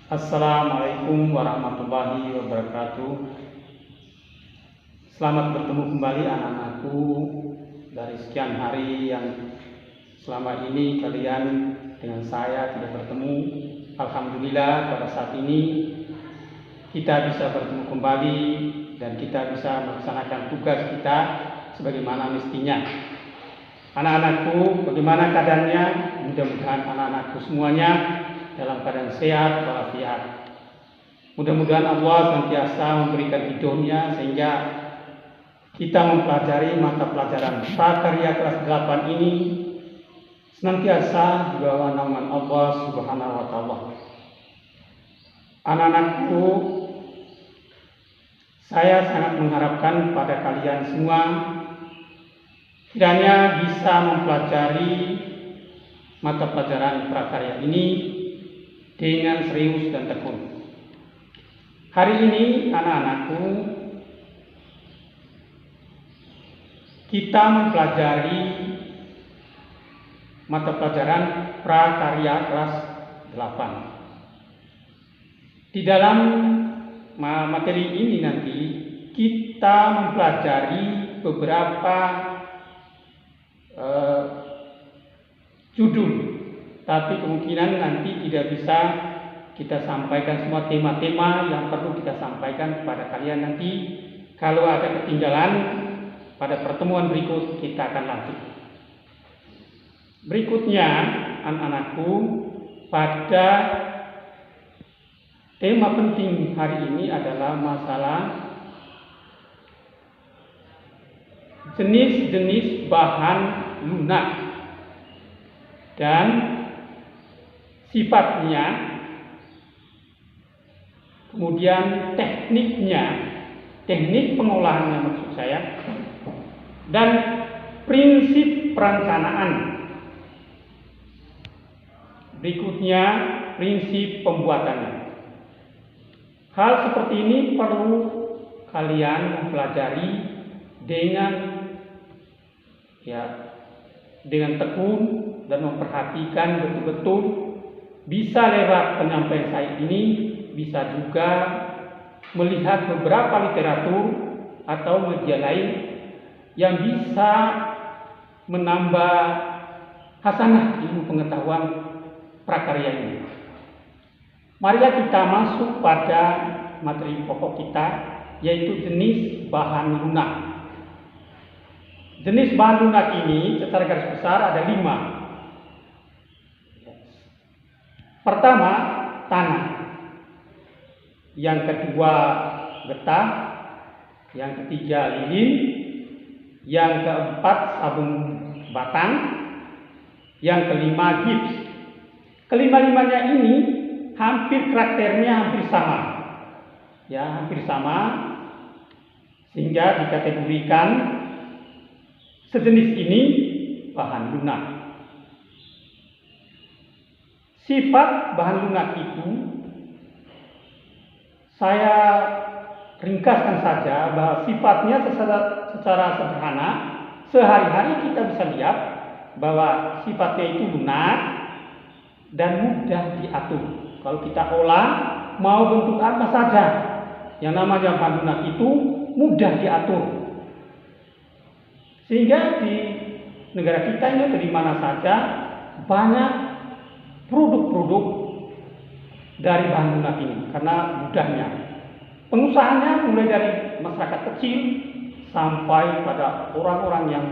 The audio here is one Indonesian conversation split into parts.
Assalamualaikum warahmatullahi wabarakatuh. Selamat bertemu kembali anak-anakku dari sekian hari yang selama ini kalian dengan saya tidak bertemu. Alhamdulillah pada saat ini kita bisa bertemu kembali dan kita bisa melaksanakan tugas kita sebagaimana mestinya. Anak-anakku, bagaimana keadaannya? Mudah-mudahan anak-anakku semuanya dalam keadaan sehat walafiat. Mudah-mudahan Allah senantiasa memberikan hidupnya sehingga kita mempelajari mata pelajaran prakarya kelas 8 ini senantiasa di bawah naungan Allah Subhanahu wa taala. Anak-anakku, saya sangat mengharapkan pada kalian semua kiranya bisa mempelajari mata pelajaran prakarya ini dengan serius dan tekun. Hari ini anak-anakku, kita mempelajari mata pelajaran prakarya kelas 8. Di dalam materi ini nanti kita mempelajari beberapa judul, tapi kemungkinan nanti tidak bisa kita sampaikan semua tema-tema yang perlu kita sampaikan kepada kalian nanti. Kalau ada ketinggalan pada pertemuan berikut kita akan lanjut. Berikutnya anak-anakku, pada tema penting hari ini adalah masalah jenis-jenis bahan lunak dan sifatnya, kemudian tekniknya, teknik pengolahannya maksud saya, dan prinsip perencanaan. Berikutnya prinsip pembuatannya. Hal seperti ini perlu kalian mempelajari dengan tekun dan memperhatikan betul-betul. Bisa lewat penyampaian saya ini, bisa juga melihat beberapa literatur atau media lain yang bisa menambah hasanah ilmu pengetahuan prakarya ini. Marilah kita masuk pada materi pokok kita, yaitu jenis bahan lunak. Jenis bahan lunak ini secara garis besar ada 5. Pertama, tanah. Yang kedua, getah. Yang ketiga, lilin. Yang keempat, sabun batang. Yang kelima, gips. Kelima-limanya ini hampir karakternya hampir sama. Ya, hampir sama. Sehingga dikategorikan sejenis ini bahan lunak. Sifat bahan lunak itu saya ringkaskan saja bahwa sifatnya secara sederhana, sehari-hari kita bisa lihat bahwa sifatnya itu lunak dan mudah diatur. Kalau kita olah mau bentuk apa saja, yang namanya bahan lunak itu mudah diatur. Sehingga di negara kita ini atau di mana saja banyak produk-produk dari bahan lunak ini karena mudahnya. Pengusahanya mulai dari masyarakat kecil sampai pada orang-orang yang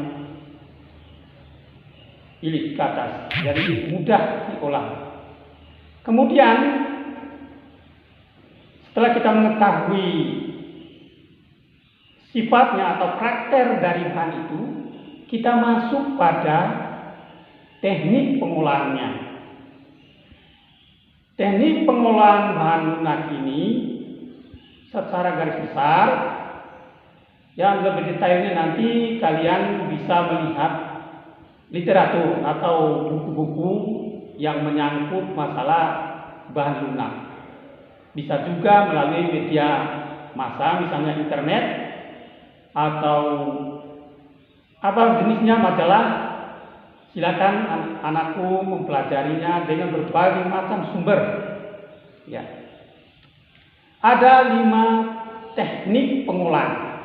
elit ke atas, jadi mudah diolah. Kemudian setelah kita mengetahui sifatnya atau karakter dari bahan itu, kita masuk pada teknik pengolahannya. Teknik pengolahan bahan lunak ini secara garis besar, yang lebih detailnya nanti kalian bisa melihat literatur atau buku-buku yang menyangkut masalah bahan lunak. Bisa juga melalui media massa, misalnya internet atau apa jenisnya majalah. Silakan anakku mempelajarinya dengan berbagai macam sumber. Ya, Ada 5 teknik pengolahan.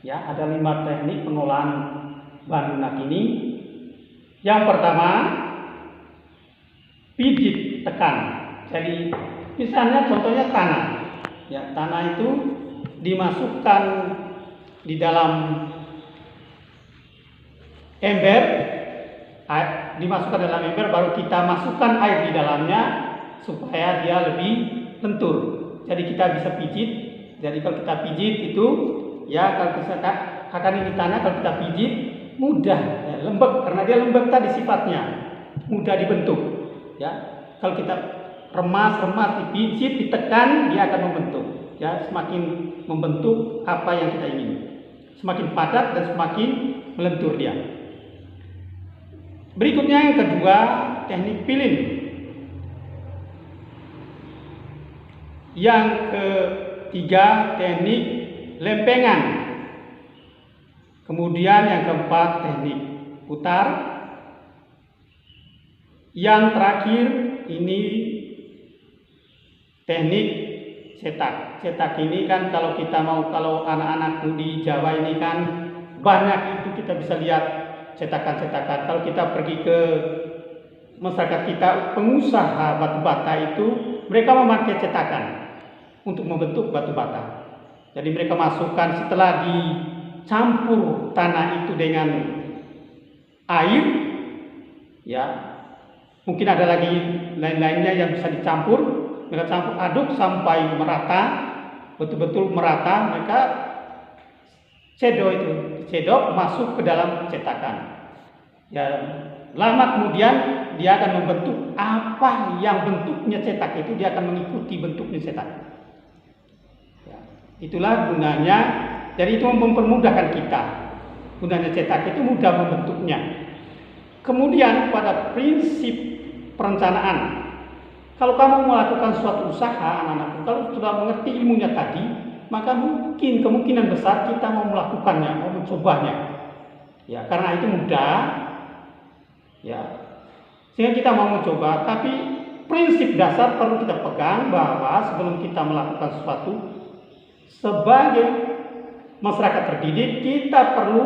Ya, ada 5 teknik pengolahan bahan lunak ini. Yang pertama, pijit tekan. Jadi misalnya contohnya tanah. Ya, tanah itu dimasukkan di dalam ember, baru kita masukkan air di dalamnya supaya dia lebih lentur. Jadi kita bisa pijit. Jadi kalau kita pijit itu, ya kalau kita akan ini tanah, kalau kita pijit mudah, ya, lembek karena dia lembek tadi sifatnya, mudah dibentuk. Ya, kalau kita remas dipijit, ditekan, dia akan membentuk. Ya, semakin membentuk apa yang kita ingin, semakin padat dan semakin melentur dia. Berikutnya yang kedua, teknik pilin. Yang ketiga, teknik lempengan. Kemudian yang keempat, teknik putar. Yang terakhir ini teknik cetak. Cetak ini kan kalau anak-anakku di Jawa ini kan banyak itu kita bisa lihat cetakan-cetakan. Kalau kita pergi ke masyarakat kita, pengusaha batu bata itu mereka memakai cetakan untuk membentuk batu bata. Jadi mereka masukkan setelah dicampur tanah itu dengan air, ya mungkin ada lagi lain-lainnya yang bisa dicampur. Mereka campur aduk sampai merata, betul-betul merata. Mereka cedok masuk ke dalam cetakan. Ya, lama kemudian dia akan membentuk apa yang bentuknya cetak itu, dia akan mengikuti bentuknya cetak. Ya, itulah gunanya. Jadi itu mempermudahkan kita. Gunanya cetak itu mudah membentuknya. Kemudian pada prinsip perencanaan. Kalau kamu melakukan suatu usaha, anak-anakku, kalau sudah mengerti ilmunya tadi, maka mungkin kemungkinan besar kita mau melakukannya, mau mencobanya. Ya, karena itu mudah. Ya, sehingga kita mau mencoba. Tapi prinsip dasar perlu kita pegang bahwa sebelum kita melakukan sesuatu, sebagai masyarakat terdidik, kita perlu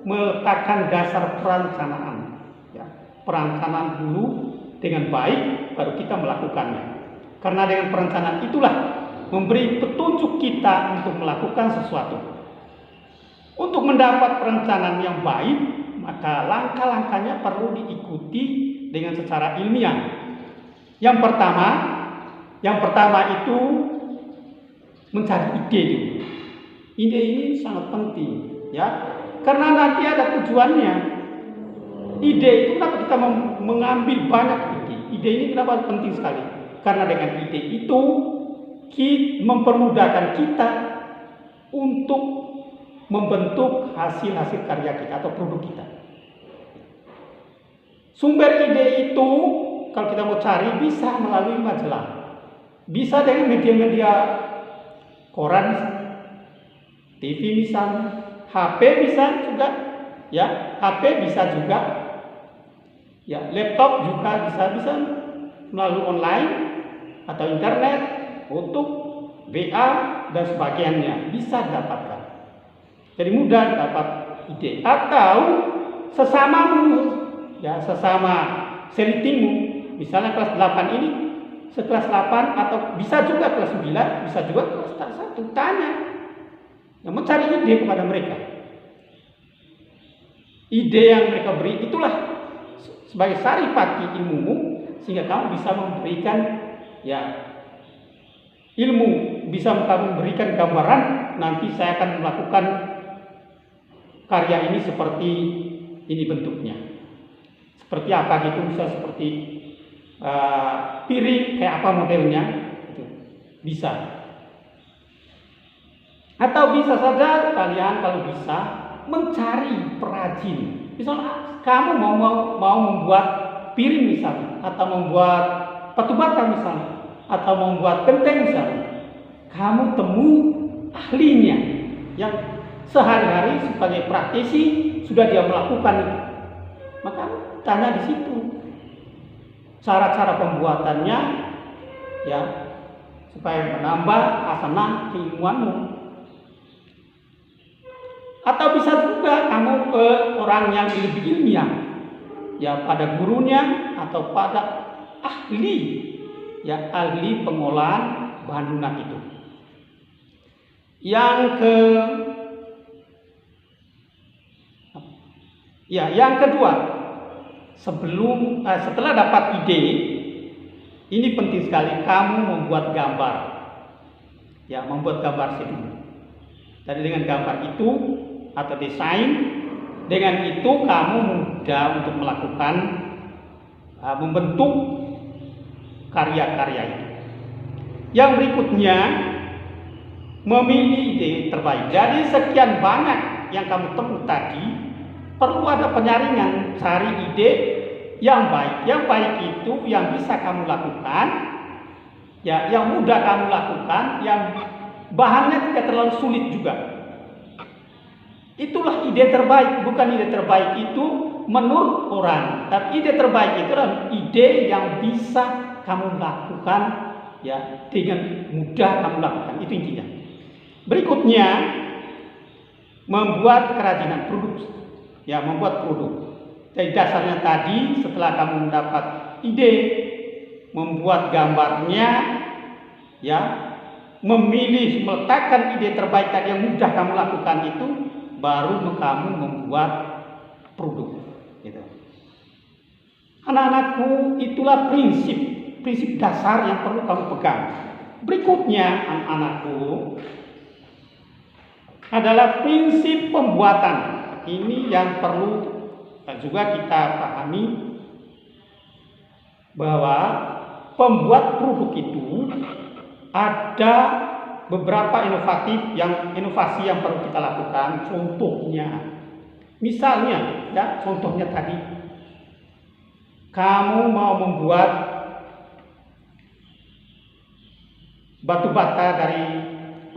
meletakkan dasar perencanaan. Ya, perencanaan dulu dengan baik, baru kita melakukannya. Karena dengan perencanaan itulah memberi petunjuk kita untuk melakukan sesuatu. Untuk mendapat perencanaan yang baik, maka langkah-langkahnya perlu diikuti dengan secara ilmiah. Yang pertama itu mencari ide dulu. Ide ini sangat penting, ya, karena nanti ada tujuannya. Ide itu kenapa kita mengambil banyak ide? Ide ini kenapa penting sekali? Karena dengan ide itu mempermudahkan kita untuk membentuk hasil-hasil karya kita atau produk kita. Sumber ide itu kalau kita mau cari bisa melalui majalah, bisa dari media-media koran, TV misalnya, HP bisa juga, ya HP bisa juga, ya laptop juga bisa melalui online atau internet, untuk WA dan sebagainya bisa didapatkan. Jadi mudah dapat ide. Atau sesamamu, ya sesama selitingmu, misalnya kelas 8 ini, sekelas 8 atau bisa juga kelas 9, bisa juga kelas 1, tanya. Yang mencari ide kepada mereka. Ide yang mereka beri itulah sebagai saripati ilmumu, sehingga kamu bisa memberikan, ya, ilmu, bisa kamu memberikan gambaran, nanti saya akan melakukan karya ini seperti ini bentuknya. Seperti apa gitu, bisa seperti piring, kayak apa modelnya, gitu. Bisa. Atau bisa saja kalian kalau bisa mencari perajin. Misalnya kamu mau membuat piring misalnya, atau membuat batu bata misalnya, atau membuat genteng misalnya, kamu temu ahlinya yang sehari-hari sebagai praktisi sudah dia melakukan itu. Maka tanya di situ cara-cara pembuatannya, ya supaya menambah hasanah keilmuanmu. Atau bisa juga kamu ke orang yang lebih ilmiah, ya pada gurunya atau pada ahli, ya ahli pengolahan bahan lunak itu. Yang kedua, setelah dapat ide, ini penting sekali kamu membuat gambar. Ya, membuat gambar dulu. Jadi dengan gambar itu atau desain, dengan itu kamu mudah untuk melakukan membentuk karya-karya itu. Yang berikutnya, memilih ide terbaik. Jadi sekian banyak yang kamu temui tadi, perlu ada penyaringan, cari ide yang baik. Yang baik itu yang bisa kamu lakukan, ya, yang mudah kamu lakukan, yang bahannya tidak terlalu sulit juga. Itulah ide terbaik. Bukan ide terbaik itu menurut orang, tapi ide terbaik itu adalah ide yang bisa kamu lakukan, ya, dengan mudah kamu lakukan. Itu intinya. Berikutnya, membuat kerajinan produk. Ya, membuat produk. Jadi dasarnya tadi, setelah kamu mendapat ide, membuat gambarnya, ya, memilih, meletakkan ide terbaik tadi yang mudah kamu lakukan itu, baru kamu membuat produk. Gitu. Anak-anakku, itulah prinsip dasar yang perlu kamu pegang. Berikutnya, anak-anakku, adalah prinsip pembuatan. Ini yang perlu juga kita pahami, bahwa pembuat produk itu ada beberapa inovasi yang perlu kita lakukan. Contohnya, misalnya, ya, contohnya tadi, kamu mau membuat batu bata dari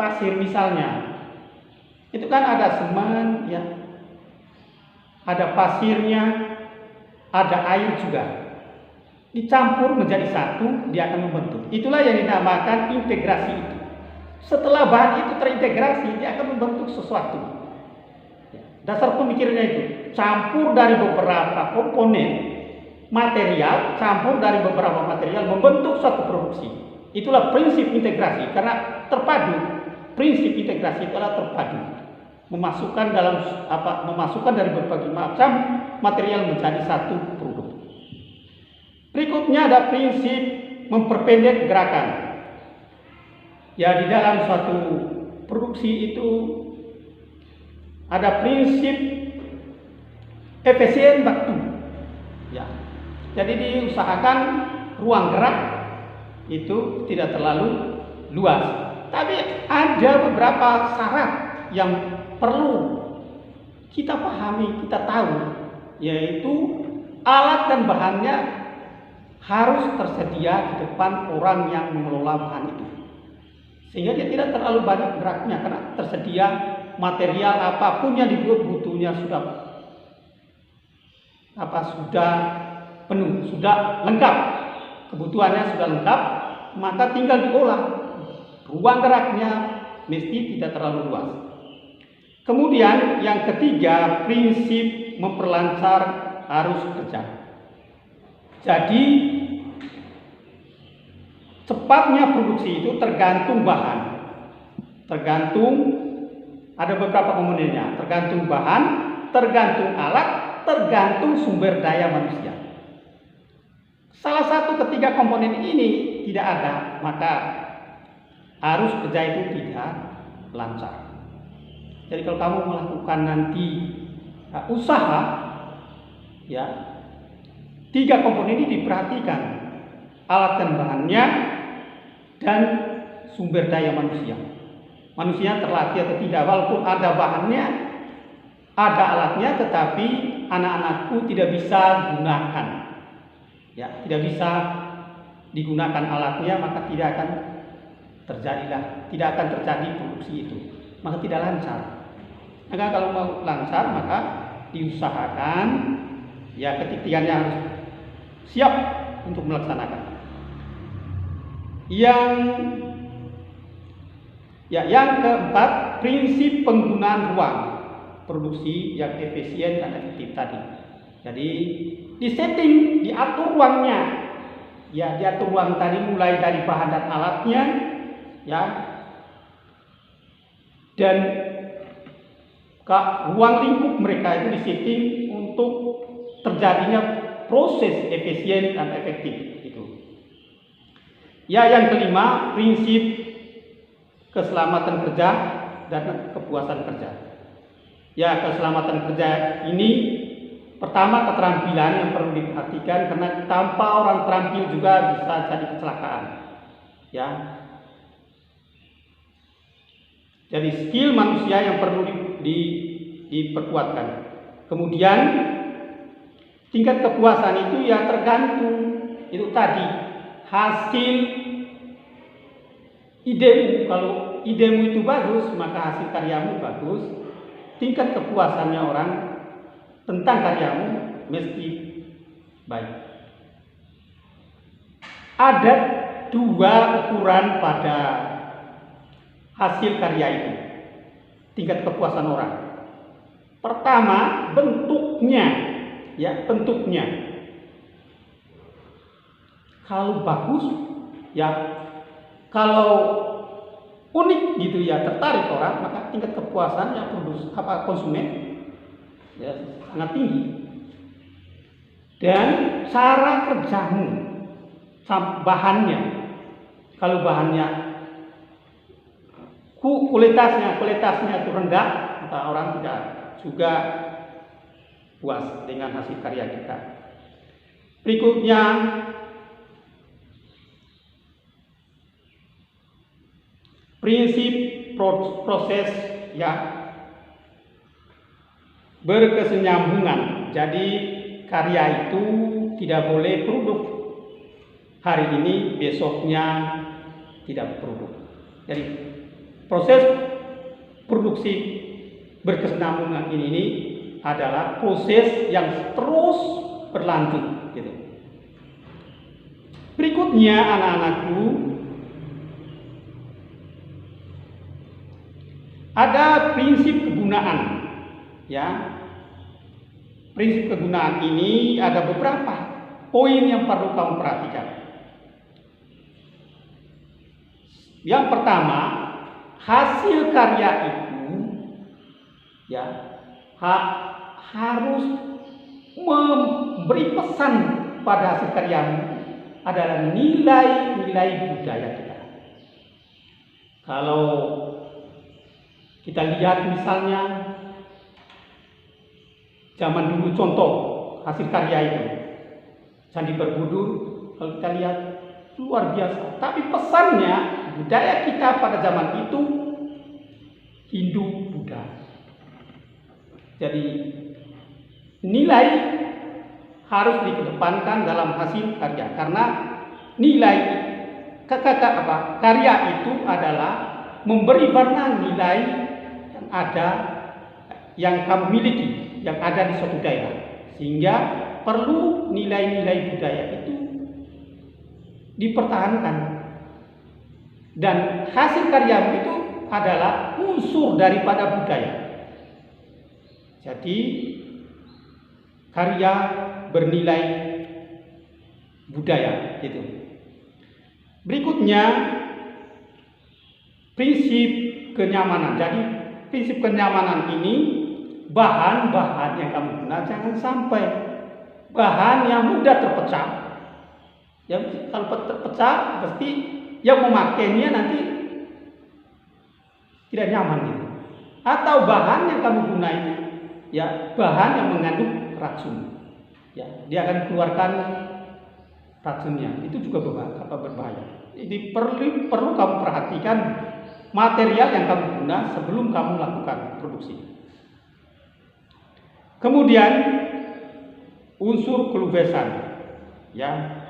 pasir misalnya. Itu kan ada semen, ya, ada pasirnya, ada air juga. Dicampur menjadi satu, dia akan membentuk. Itulah yang dinamakan integrasi itu. Setelah bahan itu terintegrasi, dia akan membentuk sesuatu. Dasar pemikirannya itu, campur dari beberapa komponen material, campur dari beberapa material membentuk suatu produksi. Itulah prinsip integrasi, karena terpadu. Prinsip integrasi itu adalah terpadu. Memasukkan dari berbagai macam material menjadi satu produk. Berikutnya ada prinsip memperpendek gerakan. Ya, di dalam suatu produksi itu ada prinsip efisien waktu. Ya. Jadi diusahakan ruang gerak itu tidak terlalu luas. Tapi ada beberapa syarat yang perlu kita pahami, kita tahu, yaitu alat dan bahannya harus tersedia di depan orang yang mengelola bahan itu, sehingga dia tidak terlalu banyak geraknya, karena tersedia material apapun yang dibutuhnya sudah penuh, sudah lengkap, kebutuhannya sudah lengkap, maka tinggal diolah. Ruang geraknya mesti tidak terlalu luas. Kemudian yang ketiga, prinsip memperlancar arus kerja. Jadi cepatnya produksi itu tergantung bahan, ada beberapa komponennya, tergantung bahan, tergantung alat, tergantung sumber daya manusia. Salah satu ketiga komponen ini tidak ada, maka arus kerja itu tidak lancar. Jadi kalau kamu melakukan nanti usaha, ya, tiga komponen ini diperhatikan, alat dan bahannya dan sumber daya manusia. Manusia terlatih atau tidak, walaupun ada bahannya, ada alatnya, tetapi anak-anakku tidak bisa gunakan, ya, tidak bisa digunakan alatnya, maka tidak akan terjadi produksi itu, maka tidak lancar. Maka kalau mau lancar, maka diusahakan, ya, ketiganya harus siap untuk melaksanakan. Yang Ya, yang keempat, prinsip penggunaan ruang produksi yang efisien dan efektif tadi. Jadi disetting, diatur ruangnya. Ya, diatur ruang tadi mulai dari bahan dan alatnya, ya. Dan ruang lingkup mereka itu disetting untuk terjadinya proses efisien dan efektif itu. Ya, yang kelima, prinsip keselamatan kerja dan kepuasan kerja. Ya, keselamatan kerja ini pertama keterampilan yang perlu diperhatikan, karena tanpa orang terampil juga bisa jadi kecelakaan. Ya. Jadi skill manusia yang perlu diperkuatkan. Kemudian tingkat kepuasan itu ya tergantung itu tadi hasil idemu. Kalau idemu itu bagus, maka hasil karyamu bagus. Tingkat kepuasannya orang tentang karyamu mesti baik. Ada dua ukuran pada hasil karya itu, tingkat kepuasan orang. Pertama, bentuknya, ya, bentuknya. Kalau bagus, ya, kalau unik gitu ya, tertarik orang, maka tingkat kepuasan yang konsumen ya sangat tinggi. Dan cara kerjamu, bahannya, kalau bahannya kualitasnya itu rendah, maka orang tidak juga puas dengan hasil karya kita. Berikutnya, prinsip proses ya berkesinambungan. Jadi karya itu tidak boleh produk hari ini, besoknya tidak produk. Jadi proses produksi berkesinambungan ini adalah proses yang terus berlanjut gitu. Berikutnya anak-anakku, ada prinsip kegunaan, ya. Prinsip kegunaan ini ada beberapa poin yang perlu kamu perhatikan. Yang pertama, hasil karya itu, ya, harus memberi pesan pada hasil karyamu adalah nilai-nilai budaya kita. Kalau kita lihat misalnya zaman dulu, contoh hasil karya itu Candi Borobudur, kalau kita lihat luar biasa. Tapi pesannya budaya kita pada zaman itu Hindu-Buddha. Jadi nilai harus dikedepankan dalam hasil karya, karena nilai karya itu adalah memberi warna nilai yang ada, yang kamu miliki, yang ada di suatu daerah, sehingga perlu nilai-nilai budaya itu dipertahankan, dan hasil karyamu itu adalah unsur daripada budaya. Jadi karya bernilai budaya itu. Berikutnya, prinsip kenyamanan. Jadi prinsip kenyamanan ini, bahan-bahan yang kamu gunakan jangan sampai bahan yang mudah terpecah. Yang kalau terpecah pasti yang memakainya nanti tidak nyaman gitu. Atau bahan yang kamu gunakan itu ya bahan yang mengandung racun. Ya, dia akan keluarkan racunnya. Itu juga berbahaya. Jadi perlu kamu perhatikan material yang kamu guna sebelum kamu lakukan produksi. Kemudian unsur kelubesan, ya.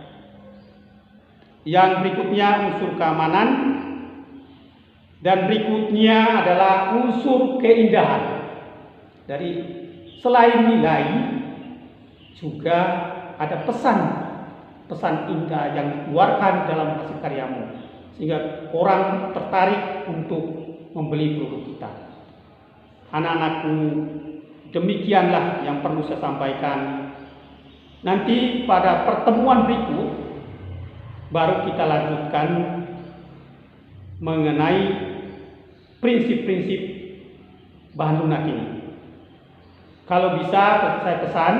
Yang berikutnya unsur keamanan, dan berikutnya adalah unsur keindahan. Dari selain nilai juga ada pesan indah yang dikeluarkan dalam hasil karyamu. sehingga orang tertarik untuk membeli produk kita. Anak-anakku, demikianlah yang perlu saya sampaikan. Nanti pada pertemuan berikut baru kita lanjutkan mengenai prinsip-prinsip bahan lunak ini. Kalau bisa saya pesan,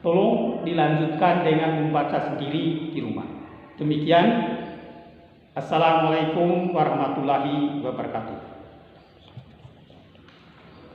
tolong dilanjutkan dengan membaca sendiri di rumah. Demikian. Assalamualaikum warahmatullahi wabarakatuh.